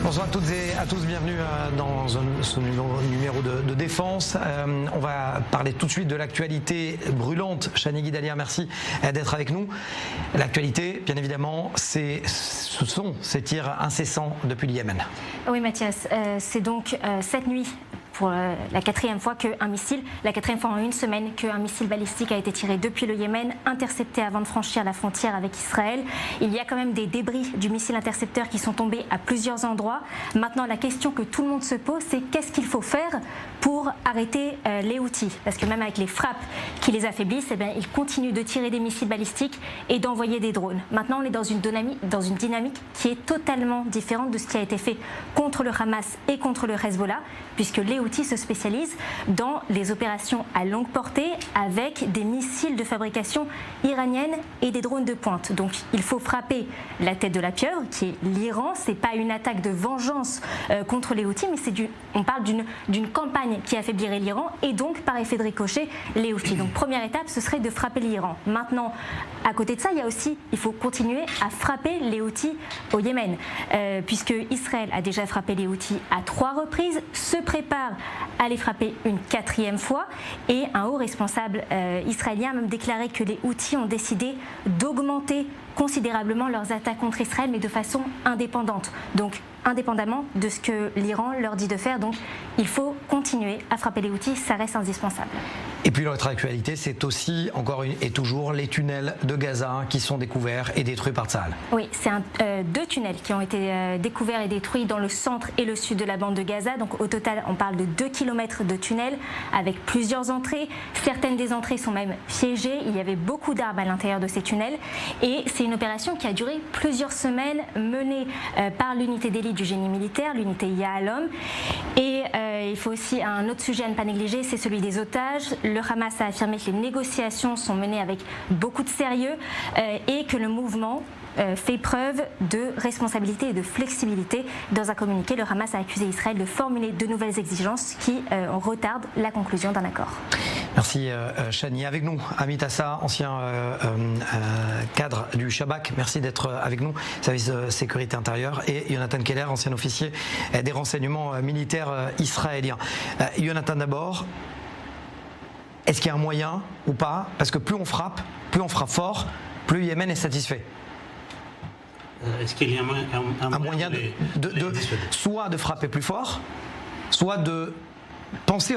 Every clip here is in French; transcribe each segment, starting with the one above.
Bonsoir à toutes et à tous, bienvenue dans ce numéro de Défense. On va parler tout de suite de l'actualité brûlante. Chani Guidalia, merci d'être avec nous. L'actualité, bien évidemment, ce sont ces tirs incessants depuis le Yémen. Oui Mathias, c'est donc cette nuit, pour la quatrième fois la quatrième fois en une semaine, qu'un missile balistique a été tiré depuis le Yémen, intercepté avant de franchir la frontière avec Israël. Il y a quand même des débris du missile intercepteur qui sont tombés à plusieurs endroits. Maintenant, la question que tout le monde se pose, c'est qu'est-ce qu'il faut faire pour arrêter les Houthis? Parce que même avec les frappes qui les affaiblissent, eh bien, ils continuent de tirer des missiles balistiques et d'envoyer des drones. Maintenant, on est dans une dynamique qui est totalement différente de ce qui a été fait contre le Hamas et contre le Hezbollah, puisque les Houthis se spécialisent dans les opérations à longue portée avec des missiles de fabrication iranienne et des drones de pointe. Donc il faut frapper la tête de la pieuvre, qui est l'Iran. C'est pas une attaque de vengeance contre les Houthis, mais on parle d'une campagne qui affaiblirait l'Iran et donc par effet de ricochet les Houthis. Donc première étape, ce serait de frapper l'Iran. Maintenant, à côté de ça, il faut continuer à frapper les Houthis au Yémen, puisque Israël a déjà frappé les Houthis à 3 reprises, se prépare à les frapper une 4e fois, et un haut responsable israélien a même déclaré que les Houthis ont décidé d'augmenter considérablement leurs attaques contre Israël, mais de façon indépendante. Donc indépendamment de ce que l'Iran leur dit de faire. Donc il faut continuer à frapper les Houthis, ça reste indispensable. Et puis l'autre actualité, c'est aussi encore et toujours les tunnels de Gaza qui sont découverts et détruits par Tsahal. Oui, c'est 2 tunnels qui ont été découverts et détruits dans le centre et le sud de la bande de Gaza. Donc au total, on parle de 2 km de tunnels avec plusieurs entrées. Certaines des entrées sont même piégées. Il y avait beaucoup d'armes à l'intérieur de ces tunnels. Et c'est une opération qui a duré plusieurs semaines, menée par l'unité d'élite du génie militaire, l'unité Yahalom. Et il faut aussi un autre sujet à ne pas négliger, c'est celui des otages. Le Hamas a affirmé que les négociations sont menées avec beaucoup de sérieux et que le mouvement fait preuve de responsabilité et de flexibilité. Dans un communiqué, le Hamas a accusé Israël de formuler de nouvelles exigences qui retardent la conclusion d'un accord. Merci Chani. Avec nous, Amit Assa, ancien cadre du Shabak. Merci d'être avec nous, service de sécurité intérieure. Et Jonathan Keller, ancien officier des renseignements militaires israéliens. Jonathan d'abord, est-ce qu'il y a un moyen ou pas? Parce que plus on frappe fort, plus Yémen est satisfait. Est-ce qu'il y a un moyen soit de frapper plus fort, soit de penser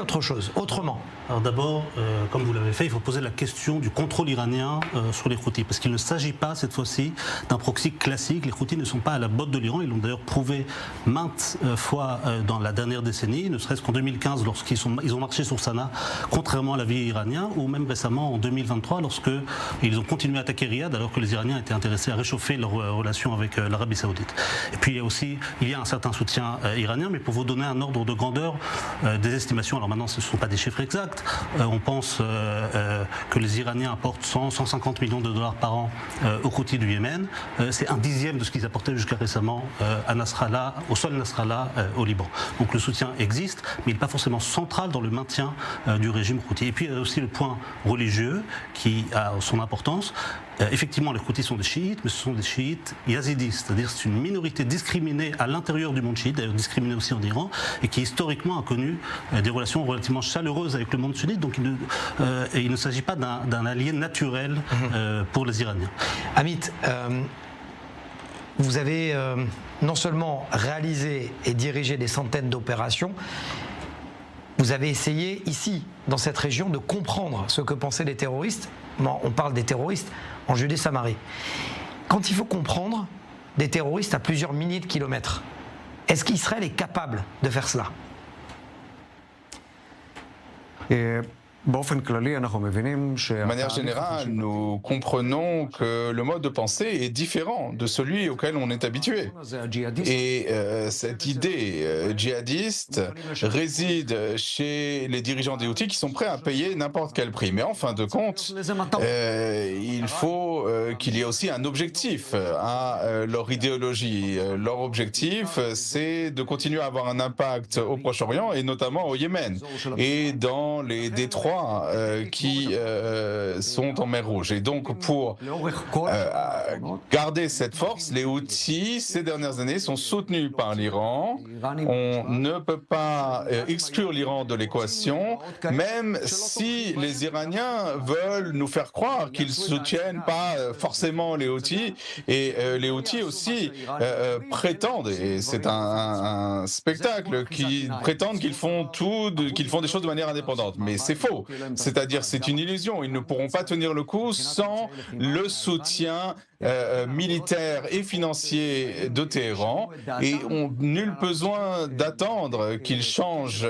autrement? Alors d'abord, comme vous l'avez fait, il faut poser la question du contrôle iranien sur les Houthis, parce qu'il ne s'agit pas cette fois-ci d'un proxy classique. Les Houthis ne sont pas à la botte de l'Iran, ils l'ont d'ailleurs prouvé maintes fois dans la dernière décennie, ne serait-ce qu'en 2015 lorsqu'ils ont marché sur Sanaa, contrairement à l'avis iranien, ou même récemment en 2023 lorsqu'ils ont continué à attaquer Riyad alors que les Iraniens étaient intéressés à réchauffer leurs relations avec l'Arabie Saoudite. Et puis il y a un certain soutien iranien, mais pour vous donner un ordre de grandeur des estimations, alors maintenant ce ne sont pas des chiffres exacts, on pense que les Iraniens apportent 150 millions de dollars par an aux Houthis du Yémen. C'est un dixième de ce qu'ils apportaient jusqu'à récemment à Nasrallah, au sol Nasrallah au Liban. Donc le soutien existe, mais il n'est pas forcément central dans le maintien du régime Houthi. Et puis il y a aussi le point religieux qui a son importance. Effectivement, les Houthis sont des chiites, mais ce sont des chiites yazidistes, c'est-à-dire c'est une minorité discriminée à l'intérieur du monde chiite, d'ailleurs discriminée aussi en Iran, et qui historiquement a connu des relations relativement chaleureuses avec le monde sunnite, donc il ne s'agit pas d'un allié naturel pour les Iraniens. Amit, vous avez non seulement réalisé et dirigé des centaines d'opérations, vous avez essayé ici, dans cette région, de comprendre ce que pensaient les terroristes. Non, on parle des terroristes en Judée-Samarie. Quand il faut comprendre des terroristes à plusieurs milliers de kilomètres, est-ce qu'Israël est capable de faire cela? De manière générale, nous comprenons que le mode de pensée est différent de celui auquel on est habitué. Et cette idée djihadiste réside chez les dirigeants des Houthis qui sont prêts à payer n'importe quel prix. Mais en fin de compte, il faut qu'il y ait aussi un objectif à leur idéologie. Leur objectif, c'est de continuer à avoir un impact au Proche-Orient et notamment au Yémen et dans les détroits 3 qui sont en mer Rouge. Et donc, pour garder cette force, les Houthis, ces dernières années, sont soutenus par l'Iran. On ne peut pas exclure l'Iran de l'équation, même si les Iraniens veulent nous faire croire qu'ils ne soutiennent pas forcément les Houthis. Et les Houthis aussi prétendent, et c'est un spectacle, qui prétendent qu'ils font des choses de manière indépendante. Mais c'est faux. C'est-à-dire, c'est une illusion. Ils ne pourront pas tenir le coup sans le soutien militaire et financier de Téhéran, et ont nul besoin d'attendre qu'ils changent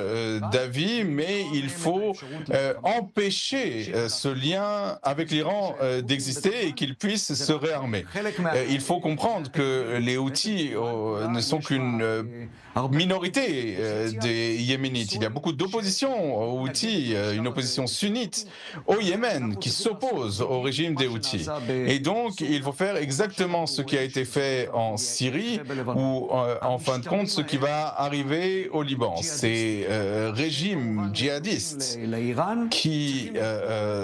d'avis, mais il faut empêcher ce lien avec l'Iran d'exister et qu'ils puissent se réarmer. Il faut comprendre que les Houthis ne sont qu'une minorité des Yéménites. Il y a beaucoup d'opposition aux Houthis, une opposition sunnite au Yémen qui s'oppose au régime des Houthis. Et donc, il faut faire exactement ce qui a été fait en Syrie ou en fin de compte ce qui va arriver au Liban. Ces régimes djihadistes qui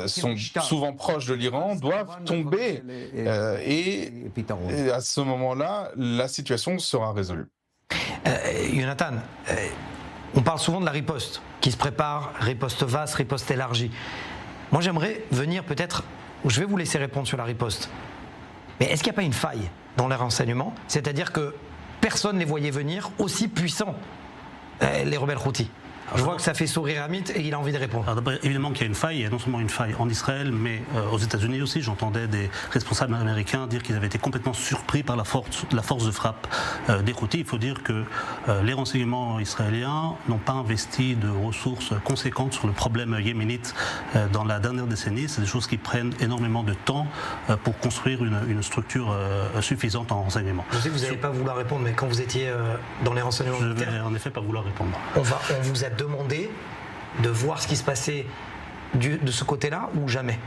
sont souvent proches de l'Iran doivent tomber et à ce moment-là, la situation sera résolue. Jonathan, on parle souvent de la riposte qui se prépare, riposte vaste, riposte élargie. Moi, j'aimerais venir peut-être, je vais vous laisser répondre sur la riposte, mais est-ce qu'il n'y a pas une faille dans les renseignements? C'est-à-dire que personne ne les voyait venir aussi puissants, les rebelles Houthis. Je vois que ça fait sourire Amit et il a envie de répondre. Alors d'abord, évidemment qu'il y a une faille, il y a non seulement une faille en Israël, mais aux États-Unis aussi. J'entendais des responsables américains dire qu'ils avaient été complètement surpris par la force de frappe des Houthis. Il faut dire que les renseignements israéliens n'ont pas investi de ressources conséquentes sur le problème yéménite dans la dernière décennie. C'est des choses qui prennent énormément de temps pour construire une structure suffisante en renseignement. Je sais que vous n'allez pas vouloir répondre, mais quand vous étiez dans les renseignements militaires... Je vais en effet pas vouloir répondre. On vous a demandé de voir ce qui se passait de ce côté-là ou jamais?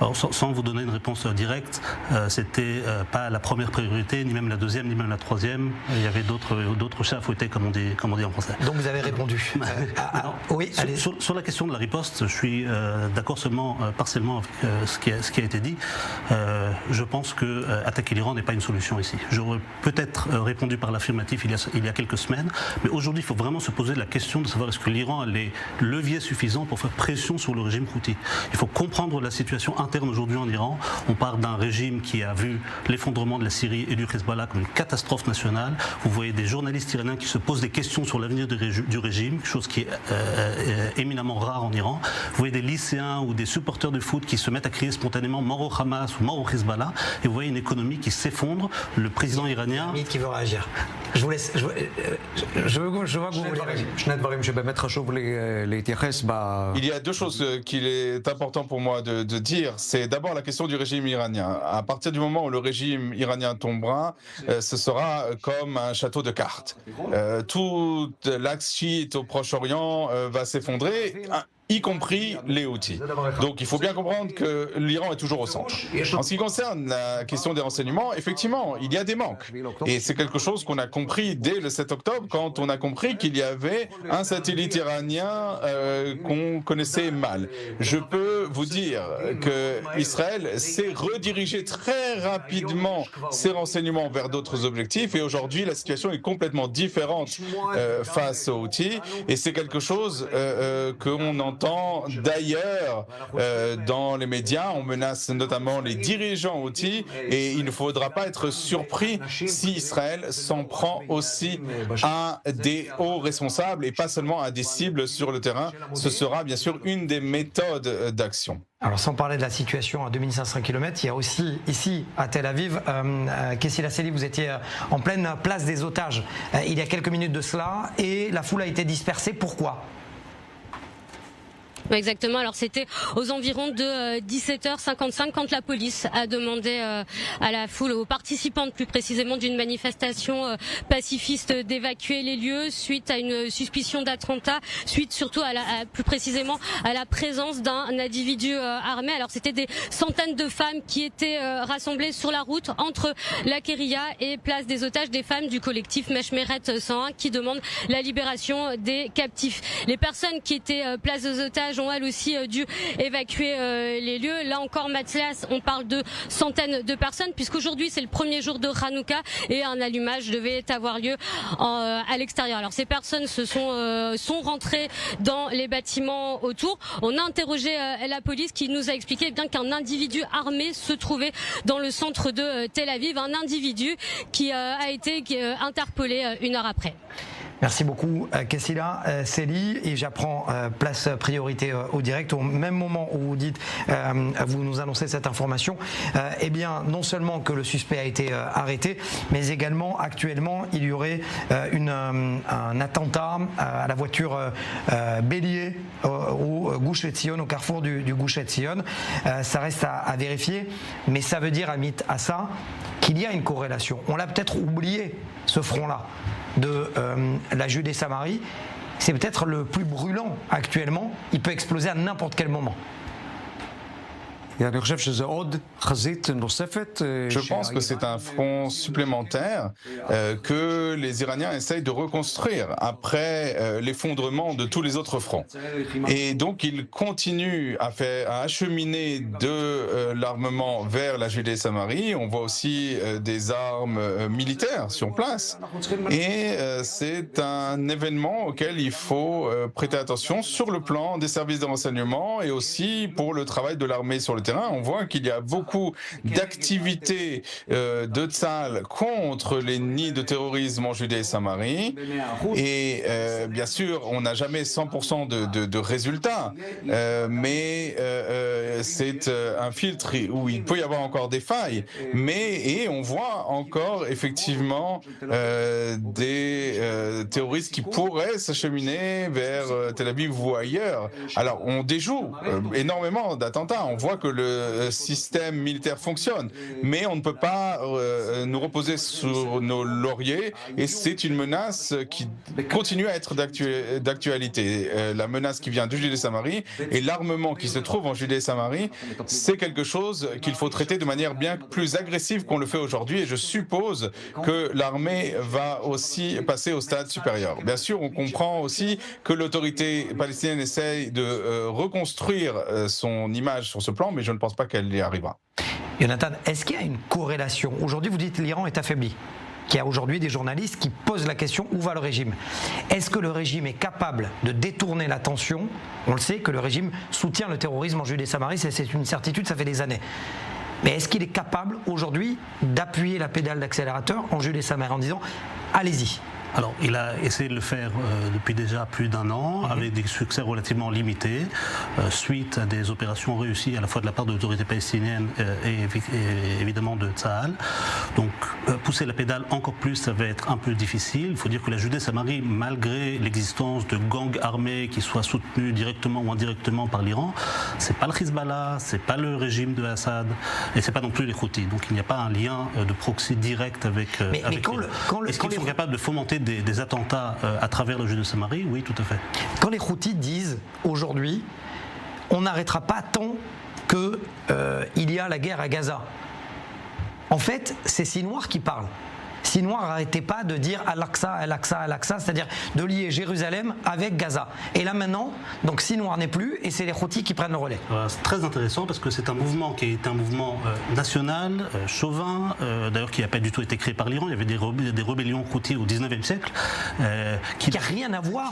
Alors, sans vous donner une réponse directe, c'était pas la première priorité, ni même la deuxième, ni même la troisième. Il y avait d'autres chats à fouetter, comme on dit en français. Donc vous avez répondu. Oui, allez. Sur la question de la riposte, je suis d'accord seulement partiellement avec ce qui a été dit. Je pense que attaquer l'Iran n'est pas une solution ici. J'aurais peut-être répondu par l'affirmatif il y a quelques semaines, mais aujourd'hui il faut vraiment se poser la question de savoir est-ce que l'Iran a les leviers suffisants pour faire pression sur le régime Houthi. Il faut comprendre la situation interne aujourd'hui en Iran. On part d'un régime qui a vu l'effondrement de la Syrie et du Hezbollah comme une catastrophe nationale. Vous voyez des journalistes iraniens qui se posent des questions sur l'avenir du régime, chose qui est éminemment rare en Iran. Vous voyez des lycéens ou des supporters de foot qui se mettent à crier spontanément mort au Hamas ou mort au Hezbollah. Et vous voyez une économie qui s'effondre. Le président iranien... qui veut réagir. Je vous laisse. Je vois que vous voulez réagir. Il y a deux choses qu'il est important pour moi de dire. C'est d'abord la question du régime iranien. À partir du moment où le régime iranien tombera, ce sera comme un château de cartes. Tout l'axe chiite au Proche-Orient va s'effondrer, y compris les Houthis. Donc il faut bien comprendre que l'Iran est toujours au centre. En ce qui concerne la question des renseignements, effectivement, il y a des manques. Et c'est quelque chose qu'on a compris dès le 7 octobre, quand on a compris qu'il y avait un satellite iranien qu'on connaissait mal. Je peux vous dire que Israël s'est redirigé très rapidement ses renseignements vers d'autres objectifs, et aujourd'hui la situation est complètement différente face aux Houthis, et c'est quelque chose qu'on entend d'ailleurs dans les médias. On menace notamment les dirigeants Houthis, et il ne faudra pas être surpris si Israël s'en prend aussi à des hauts responsables et pas seulement à des cibles sur le terrain. Ce sera bien sûr une des méthodes d'action. Alors sans parler de la situation à 2500 km, il y a aussi ici à Tel Aviv, Kessila Seli, vous étiez en pleine place des otages il y a quelques minutes de cela, et la foule a été dispersée. Pourquoi ? Exactement, alors c'était aux environs de 17h55 quand la police a demandé à la foule, aux participantes plus précisément d'une manifestation pacifiste, d'évacuer les lieux suite à une suspicion d'attentat, suite surtout plus précisément à la présence d'un individu armé. Alors c'était des centaines de femmes qui étaient rassemblées sur la route entre la Kéria et Place des Otages, des femmes du collectif Meshmeret 101 qui demandent la libération des captifs. Les personnes qui étaient Place des Otages otages ont elles aussi dû évacuer les lieux. Là encore, Mathias, on parle de centaines de personnes, puisqu'aujourd'hui c'est le premier jour de Hanouka et un allumage devait avoir lieu à l'extérieur. Alors ces personnes sont rentrées dans les bâtiments autour. On a interrogé la police qui nous a expliqué bien qu'un individu armé se trouvait dans le centre de Tel Aviv, un individu qui a été interpellé une heure après. Merci beaucoup Kessila. Célie, et j'apprends place priorité au direct au même moment où vous dites, vous nous annoncez cette information, eh bien non seulement que le suspect a été arrêté, mais également actuellement il y aurait un attentat à la voiture bélier au Gush Etzion, au carrefour du Gush Etzion. Ça reste à vérifier, mais ça veut dire, Amit Assa, qu'il y a une corrélation. On l'a peut-être oublié, ce front-là de la Judée-Samarie, c'est peut-être le plus brûlant actuellement, il peut exploser à n'importe quel moment. Je pense que c'est un front supplémentaire que les Iraniens essayent de reconstruire après l'effondrement de tous les autres fronts. Et donc ils continuent à acheminer de l'armement vers la Judée-Samarie. On voit aussi des armes militaires sur place. Et c'est un événement auquel il faut prêter attention sur le plan des services de renseignement et aussi pour le travail de l'armée sur le terrain. On voit qu'il y a beaucoup d'activités de Tsahal contre les nids de terrorisme en Judée-Samarie. Et bien sûr, on n'a jamais 100% de résultats, mais c'est un filtre où il peut y avoir encore des failles. Et on voit encore effectivement des terroristes qui pourraient s'acheminer vers Tel Aviv ou ailleurs. Alors on déjoue énormément d'attentats. On voit que le système militaire fonctionne, mais on ne peut pas nous reposer sur nos lauriers et c'est une menace qui continue à être d'actualité. La menace qui vient du Judée-Samarie et l'armement qui se trouve en Judée-Samarie, c'est quelque chose qu'il faut traiter de manière bien plus agressive qu'on le fait aujourd'hui et je suppose que l'armée va aussi passer au stade supérieur. Bien sûr, on comprend aussi que l'autorité palestinienne essaye de reconstruire son image sur ce plan, mais je ne pense pas qu'elle y arrivera. Jonathan, est-ce qu'il y a une corrélation? Aujourd'hui, vous dites que l'Iran est affaibli, qu'il y a aujourd'hui des journalistes qui posent la question où va le régime. Est-ce que le régime est capable de détourner l'attention? On le sait que le régime soutient le terrorisme en Judée-Samarie, c'est une certitude, ça fait des années. Mais est-ce qu'il est capable aujourd'hui d'appuyer la pédale d'accélérateur en Judée-Samarie en disant allez-y? Alors, il a essayé de le faire depuis déjà plus d'un an, avec des succès relativement limités, suite à des opérations réussies à la fois de la part de l'autorité palestinienne et évidemment de Tsahal. Donc, pousser la pédale encore plus, ça va être un peu difficile. Il faut dire que la Judée-Samarie, malgré l'existence de gangs armés qui soient soutenus directement ou indirectement par l'Iran, c'est pas le Hezbollah, c'est pas le régime de Assad, et c'est pas non plus les Houthis. Donc, il n'y a pas un lien de proxy direct avec. Est-ce qu'ils sont capables de fomenter des attentats à travers le Judée-Samarie? Oui, tout à fait. Quand les Houthis disent aujourd'hui, on n'arrêtera pas tant qu'il y a la guerre à Gaza, en fait, c'est Sinwar qui parle. Sinwar n'arrêtait pas de dire Al-Aqsa, Al-Aqsa, Al-Aqsa, c'est-à-dire de lier Jérusalem avec Gaza. Et là maintenant, donc Sinwar n'est plus et c'est les Houthis qui prennent le relais. C'est très intéressant parce que c'est un mouvement qui est un mouvement national, chauvin, d'ailleurs qui n'a pas du tout été créé par l'Iran. Il y avait des rébellions Houthis au 19e siècle. Qui n'a rien à voir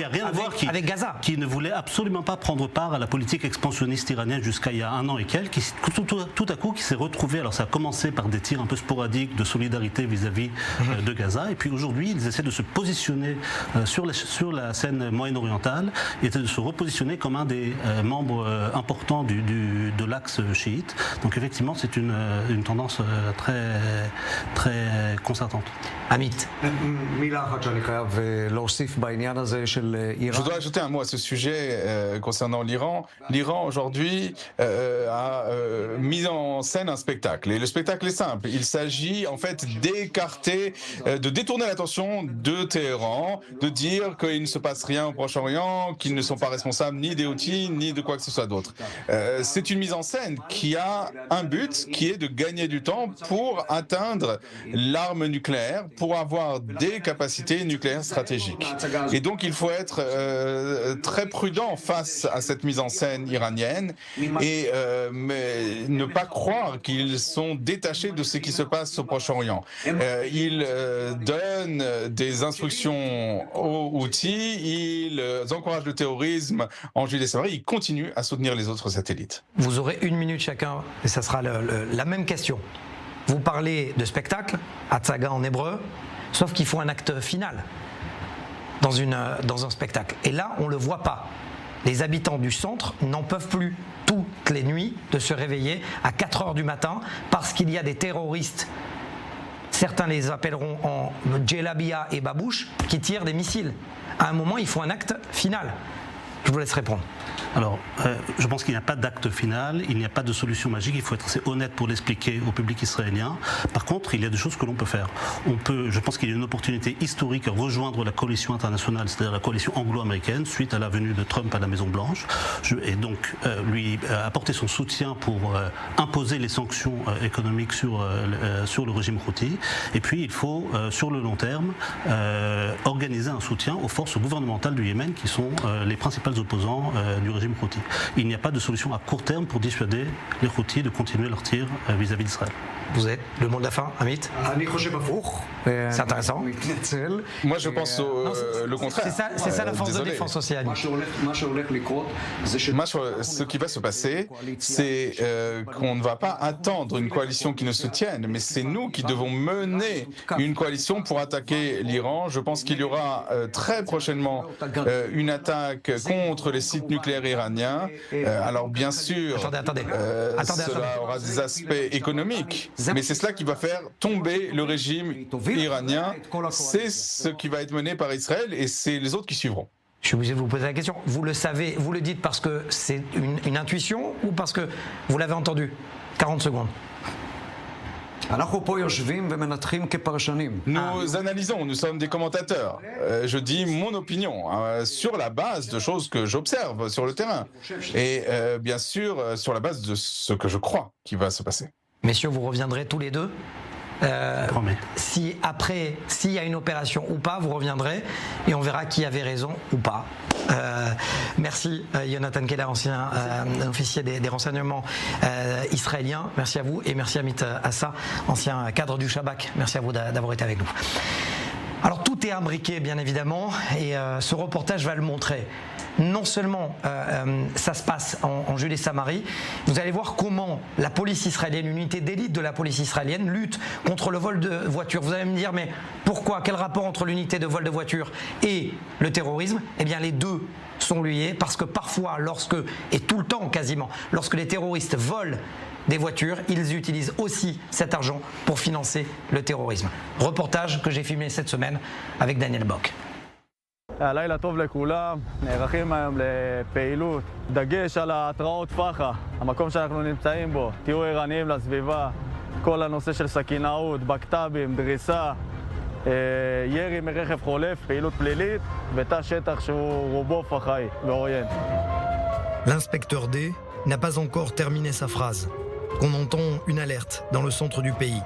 avec Gaza. Qui ne voulait absolument pas prendre part à la politique expansionniste iranienne jusqu'à il y a un an et quelques, qui tout à coup qui s'est retrouvé, alors ça a commencé par des tirs un peu sporadiques de solidarité vis-à-vis de Gaza, et puis aujourd'hui ils essaient de se positionner sur la scène moyen-orientale et de se repositionner comme un des membres importants de l'axe chiite. Donc effectivement c'est une tendance très, très concertante. Amit. Je dois ajouter un mot à ce sujet concernant l'Iran. L'Iran aujourd'hui a mis en scène un spectacle, et le spectacle est simple. Il s'agit en fait d'écarter, de détourner l'attention de Téhéran, de dire qu'il ne se passe rien au Proche-Orient, qu'ils ne sont pas responsables ni des Houthis, ni de quoi que ce soit d'autre. C'est une mise en scène qui a un but, qui est de gagner du temps pour atteindre l'arme nucléaire, pour avoir des capacités nucléaires stratégiques. Et donc il faut être très prudent face à cette mise en scène iranienne et mais ne pas croire qu'ils sont détachés de ce qui se passe au Proche-Orient. Ils donnent des instructions aux Houthis, ils encouragent le terrorisme en Judée-Samarie, ils continuent à soutenir les autres satellites. Vous aurez 1 minute chacun et ça sera la même question. Vous parlez de spectacle, Hatzaga en hébreu, sauf qu'il faut un acte final dans un spectacle. Et là, on ne le voit pas. Les habitants du centre n'en peuvent plus toutes les nuits de se réveiller à 4 heures du matin parce qu'il y a des terroristes, certains les appelleront en Djellabia et Babouche, qui tirent des missiles. À un moment, il faut un acte final. Je vous laisse répondre. Alors, je pense qu'il n'y a pas d'acte final, il n'y a pas de solution magique, il faut être assez honnête pour l'expliquer au public israélien. Par contre, il y a des choses que l'on peut faire. Je pense qu'il y a une opportunité historique à rejoindre la coalition internationale, c'est-à-dire la coalition anglo-américaine, suite à la venue de Trump à la Maison-Blanche, et donc lui apporter son soutien pour imposer les sanctions économiques sur le régime houthi. Et puis, il faut, sur le long terme, organiser un soutien aux forces gouvernementales du Yémen, qui sont les principaux opposants du régime houthi. Il n'y a pas de solution à court terme pour dissuader les Houthis de continuer leur tir vis-à-vis d'Israël. Vous êtes le mot de la fin, Amit? C'est intéressant. Moi, je pense le contraire. C'est ça la force de défense aussi, Amit. Ce qui va se passer, c'est qu'on ne va pas attendre une coalition qui ne se tienne, mais c'est nous qui devons mener une coalition pour attaquer l'Iran. Je pense qu'il y aura très prochainement une attaque contre les sites nucléaires iraniens. Alors bien sûr, cela aura des aspects économiques, mais c'est cela qui va faire tomber le régime iranien. C'est ce qui va être mené par Israël et c'est les autres qui suivront. Je suis obligé de vous poser la question. Vous le savez, vous le dites parce que c'est une intuition ou parce que vous l'avez entendu? 40 secondes. Nous analysons, nous sommes des commentateurs. Je dis mon opinion sur la base de choses que j'observe sur le terrain et bien sûr sur la base de ce que je crois qui va se passer. Messieurs, vous reviendrez tous les deux. S'il y a une opération ou pas, vous reviendrez et on verra qui avait raison ou pas. Merci Yonatan Keller, ancien officier des renseignements israéliens. Merci à vous et merci Amit Assa, ancien cadre du Shabak. Merci à vous d'avoir été avec nous. Alors tout est imbriqué bien évidemment et ce reportage va le montrer. Non seulement ça se passe en Judée-Samarie, vous allez voir comment la police israélienne, une unité d'élite de la police israélienne, lutte contre le vol de voitures. Vous allez me dire, mais pourquoi? Quel rapport entre l'unité de vol de voitures et le terrorisme? Eh bien les deux sont liés parce que parfois, et tout le temps quasiment, lorsque les terroristes volent des voitures, ils utilisent aussi cet argent pour financer le terrorisme. Reportage que j'ai filmé cette semaine avec Daniel Bock. לילה טוב לכולם, נערכים היום לפעילות, דגש על ההתראות פח"ע, המקום שאנחנו נמצאים בו, תהיו ערניים לסביבה, כל הנושא של סכינאות, בקת"בים, דריסה, ירי מרכב חולף, פעילות פלילית, בתא שטח שהוא רובו פח"עי ועוין. L'inspecteur D n'a pas encore terminé sa phrase, qu'on entend une alerte dans le centre du pays.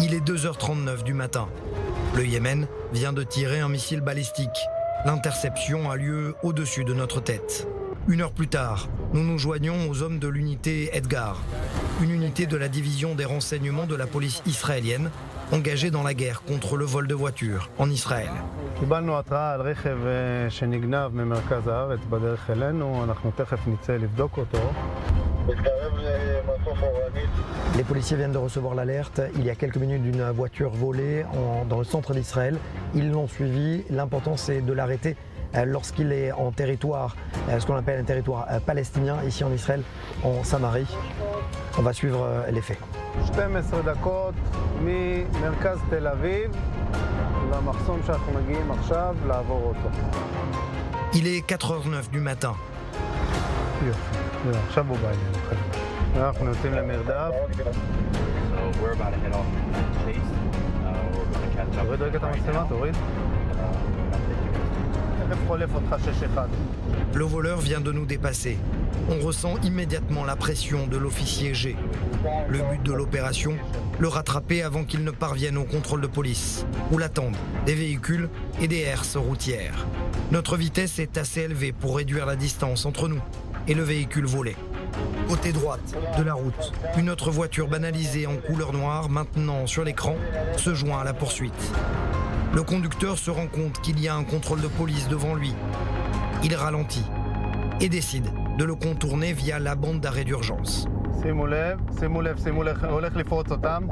Il est 2h39 du matin. Le Yémen vient de tirer un missile balistique. L'interception a lieu au-dessus de notre tête. 1 heure plus tard, nous nous joignons aux hommes de l'unité Edgar, une unité de la division des renseignements de la police israélienne, engagée dans la guerre contre le vol de voitures en Israël. קיבלנו התראה על רכב שנגנב ממרכז הארץ בדרך אלינו, אנחנו תכף נצא לבדוק אותו. Les policiers viennent de recevoir l'alerte il y a quelques minutes d'une voiture volée dans le centre d'Israël. Ils l'ont suivi. L'important c'est de l'arrêter lorsqu'il est en territoire, ce qu'on appelle un territoire palestinien, ici en Israël, en Samarie. On va suivre les faits. 12 דקות ממרכז תל אביב למחסום שאנחנו מגיעים עכשיו לעבור אותו. Il est 4h09 du matin. יופי, עכשיו הוא בא אלינו. אנחנו יוצאים למרדף. תוריד רגע את המצלמה, תוריד. Le voleur vient de nous dépasser. on ressent immédiatement la pression de l'officier G. Le but de l'opération, le rattraper avant qu'il ne parvienne au contrôle de police, où l'attendent des véhicules et des herses routières. Notre vitesse est assez élevée pour réduire la distance entre nous et le véhicule volé. Côté droite de la route, une autre voiture banalisée en couleur noire, maintenant sur l'écran, se joint à la poursuite. Le conducteur se rend compte qu'il y a un contrôle de police devant lui. Il ralentit et décide de le contourner via la bande d'arrêt d'urgence. שימו לב, הולך לפרוץ אותם.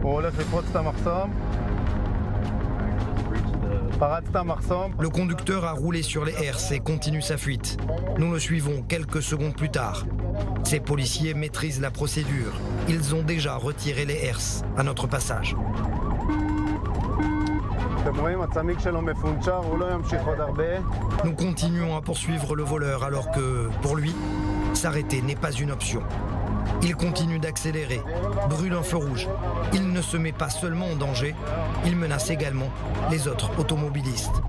הוא הולך לפרוץ את המחסום. Le conducteur a roulé sur les herses et continue sa fuite. Nous le suivons quelques secondes plus tard. Ces policiers maîtrisent la procédure. Ils ont déjà retiré les herses à notre passage. Nous continuons à poursuivre le voleur alors que, pour lui, s'arrêter n'est pas une option. Il continue d'accélérer, brûle un feu rouge. Il ne se met pas seulement en danger, il menace également les autres automobilistes.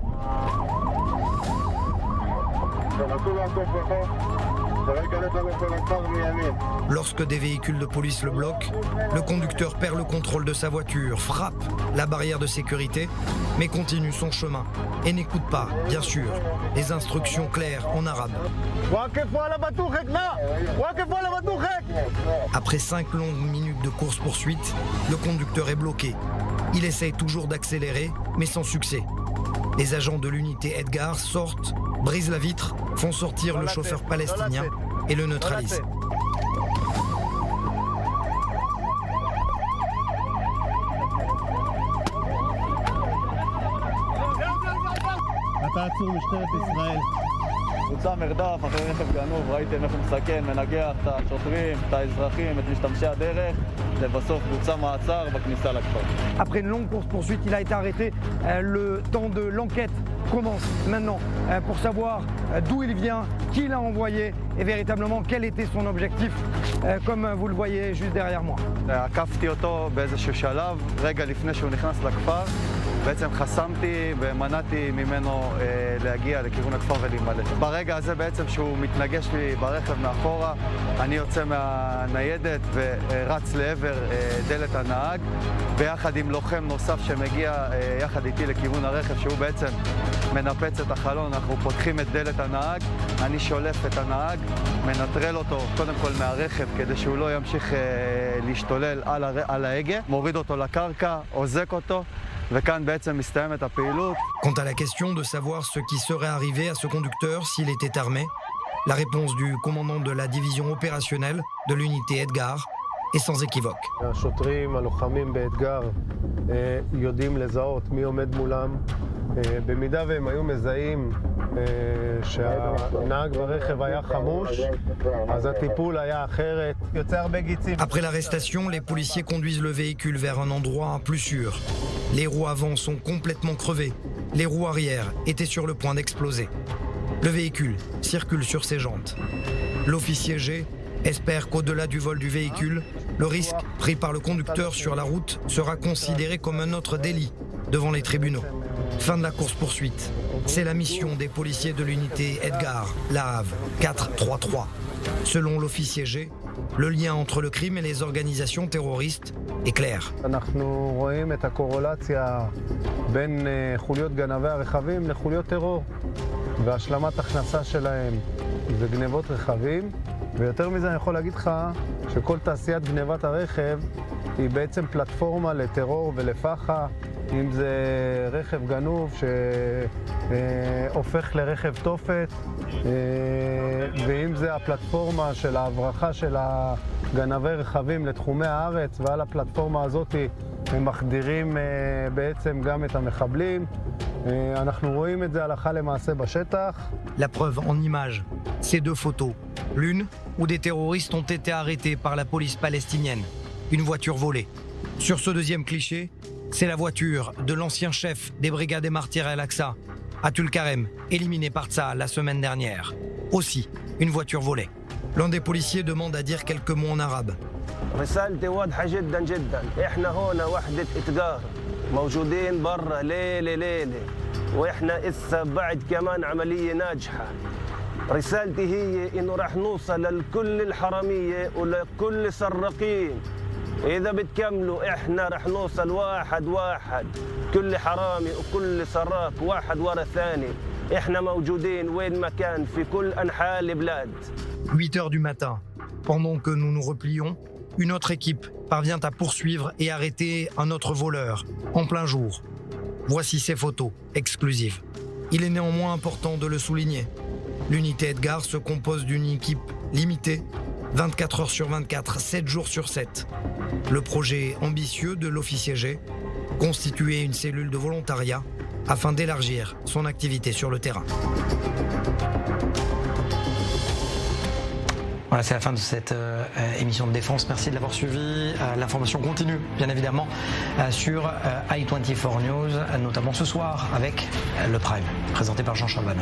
Lorsque des véhicules de police le bloquent, le conducteur perd le contrôle de sa voiture, frappe la barrière de sécurité, mais continue son chemin et n'écoute pas, bien sûr, les instructions claires en arabe. Après 5 longues minutes de course-poursuite, le conducteur est bloqué. Il essaye toujours d'accélérer, mais sans succès. Les agents de l'unité Edgar sortent, brisent la vitre, font sortir le chauffeur palestinien et le neutralisent. בוצע מרדף אחרי רכב גנוב, ראיתם איך הוא מסכן, מנגח את השוטרים, את האזרחים, את משתמשי הדרך, לבסוף בוצע מעצר בכניסה לכפר. Après une longue course-poursuite, il a été arrêté. Le temps de l'enquête commence maintenant pour savoir d'où il vient, qui l'a envoyé et véritablement quel était son objectif, comme vous le voyez juste derrière moi. עקפתי אותו באיזשהו שלב, רגע לפני שהוא נכנס לכפר. בעצם חסמתי ומנעתי ממנו להגיע לכיוון הכפר ולהימלט. ברגע הזה בעצם שהוא מתנגש לי ברכב מאחורה, אני יוצא מהניידת ורץ לעבר דלת הנהג, ביחד עם לוחם נוסף שמגיע יחד איתי לכיוון הרכב, שהוא בעצם מנפץ את החלון. אנחנו פותחים את דלת הנהג, אני שולף את הנהג, מנטרל אותו קודם כל מהרכב כדי שהוא לא ימשיך להשתולל על ההגה, מוריד אותו לקרקע, עוזק אותו. Quant à la question de savoir ce qui serait arrivé à ce conducteur s'il était armé, la réponse du commandant de la division opérationnelle de l'unité Edgar est sans équivoque. השוטרים, הלוחמים באתגר יודעים לזהות מי עומד מולם. במידה והם היו מזהים שהנהג ברכב היה חמוש, אז הטיפול היה אחרת. יוצא הרבה גיצים. Après l'arrestation, les policiers conduisent le véhicule vers un endroit plus sûr. Les roues avant sont complètement crevées. Les roues arrière étaient sur le point d'exploser. Le véhicule circule sur ses jantes. L'officier G espère qu'au-delà du vol du véhicule, le risque pris par le conducteur sur la route sera considéré comme un autre délit devant les tribunaux. Fin de la course-poursuite. C'est la mission des policiers de l'unité Edgar, La Havre, 433. Selon l'officier G, le lien entre le crime et les organisations terroristes est clair. אנחנו רואים את הקורולציה בין חוליות גנבי הרכבים לחוליות טרור והשלמת הכנסה שלהם וגנבות רכבים, ויותר מזה אני יכול להגיד לך שכל תעשיית גנבת הרכב היא בעצם פלטפורמה לטרור ולפחה, אם זה רכב גנוב שהופך לרכב תופת, ואם זה הפלטפורמה של ההברחה של גנבי רכבים לתחומי הארץ, ועל הפלטפורמה הזאת הם מחדירים בעצם גם את המחבלים. אנחנו רואים את זה הלכה למעשה בשטח. La preuve en images, ces deux photos. L'une où des terroristes ont été arrêtés par la police palestinienne. Une voiture volée. Sur ce deuxième cliché, c'est la voiture de l'ancien chef des brigades des martyrs al-Aqsa, à Tulkarem, éliminé par Tsahal la semaine dernière. Aussi, une voiture volée. L'un des policiers demande à dire quelques mots en arabe. رسالتي واضحة جدا جدا، احنا هنا وحدة إتقار موجودين برا ليلة ليلة، واحنا إسا بعد كمان عملية ناجحة رسالتي هي إنه راح نوصل لكل الحرامية ولكل سراقين. إذا بتكملوا إحنا راح نوصل واحد واحد، كل حرامي وكل سراق واحد ورا الثاني. إحنا موجودين وين ما كان في كل أنحاء البلاد. 8h du matin, pendant que nous nous replions, une autre équipe parvient à poursuivre et arrêter un autre voleur en plein jour. Voici ces photos exclusives. Il est néanmoins important de le souligner. L'unité Edgar se compose d'une équipe limitée, 24 heures sur 24, 7 jours sur 7. Le projet ambitieux de l'officier G, constituer une cellule de volontariat afin d'élargir son activité sur le terrain. Voilà, c'est la fin de cette émission de défense. Merci de l'avoir suivi. L'information continue, bien évidemment, sur i24 News, notamment ce soir avec le Prime, présenté par Jean Chaban.